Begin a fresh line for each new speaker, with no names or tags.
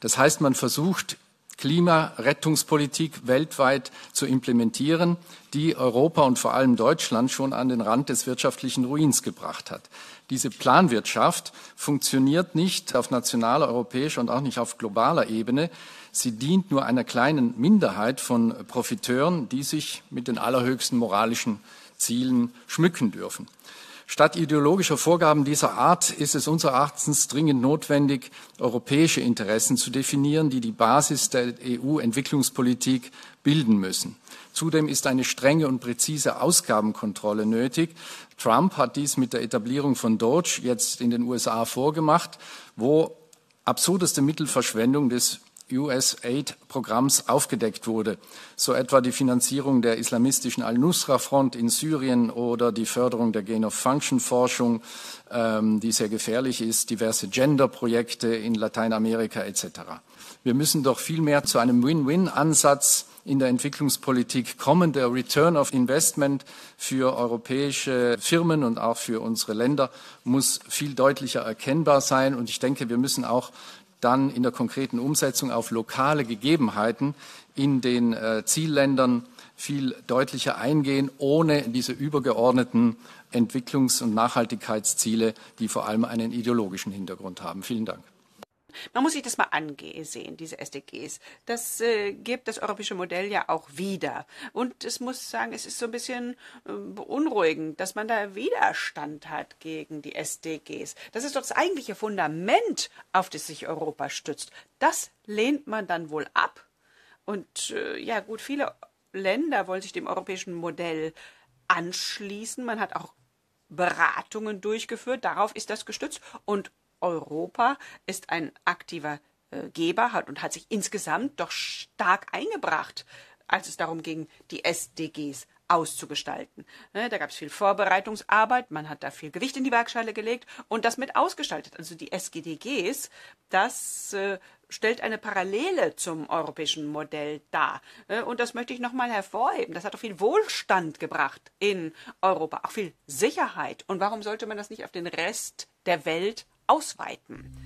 Das heißt, man versucht, Klimarettungspolitik weltweit zu implementieren, die Europa und vor allem Deutschland schon an den Rand des wirtschaftlichen Ruins gebracht hat. Diese Planwirtschaft funktioniert nicht auf nationaler, europäischer und auch nicht auf globaler Ebene. Sie dient nur einer kleinen Minderheit von Profiteuren, die sich mit den allerhöchsten moralischen Zielen schmücken dürfen. Statt ideologischer Vorgaben dieser Art ist es unseres Erachtens dringend notwendig, europäische Interessen zu definieren, die die Basis der EU-Entwicklungspolitik bilden müssen. Zudem ist eine strenge und präzise Ausgabenkontrolle nötig. Trump hat dies mit der Etablierung von Doge jetzt in den USA vorgemacht, wo absurdeste Mittelverschwendung des USAID-Programms aufgedeckt wurde, so etwa die Finanzierung der islamistischen Al-Nusra-Front in Syrien oder die Förderung der Gain-of-Function-Forschung, die sehr gefährlich ist, diverse Gender-Projekte in Lateinamerika etc. Wir müssen doch vielmehr zu einem Win-Win-Ansatz in der Entwicklungspolitik kommen. Der Return of Investment für europäische Firmen und auch für unsere Länder muss viel deutlicher erkennbar sein. Und ich denke, wir müssen auch dann in der konkreten Umsetzung auf lokale Gegebenheiten in den Zielländern viel deutlicher eingehen, ohne diese übergeordneten Entwicklungs- und Nachhaltigkeitsziele, die vor allem einen ideologischen Hintergrund haben. Vielen Dank.
Man muss sich das mal ansehen, diese SDGs. Das gibt das europäische Modell ja auch wieder. Und es muss sagen, es ist so ein bisschen beunruhigend, dass man da Widerstand hat gegen die SDGs. Das ist doch das eigentliche Fundament, auf das sich Europa stützt. Das lehnt man dann wohl ab. Und ja gut, viele Länder wollen sich dem europäischen Modell anschließen. Man hat auch Beratungen durchgeführt. Darauf ist das gestützt. Und Europa ist ein aktiver Geber hat sich insgesamt doch stark eingebracht, als es darum ging, die SDGs auszugestalten. Da gab es viel Vorbereitungsarbeit, man hat da viel Gewicht in die Waagschale gelegt und das mit ausgestaltet. Also die SDGs, das stellt eine Parallele zum europäischen Modell dar. Und das möchte ich nochmal hervorheben. Das hat auch viel Wohlstand gebracht in Europa, auch viel Sicherheit. Und warum sollte man das nicht auf den Rest der Welt ausweiten?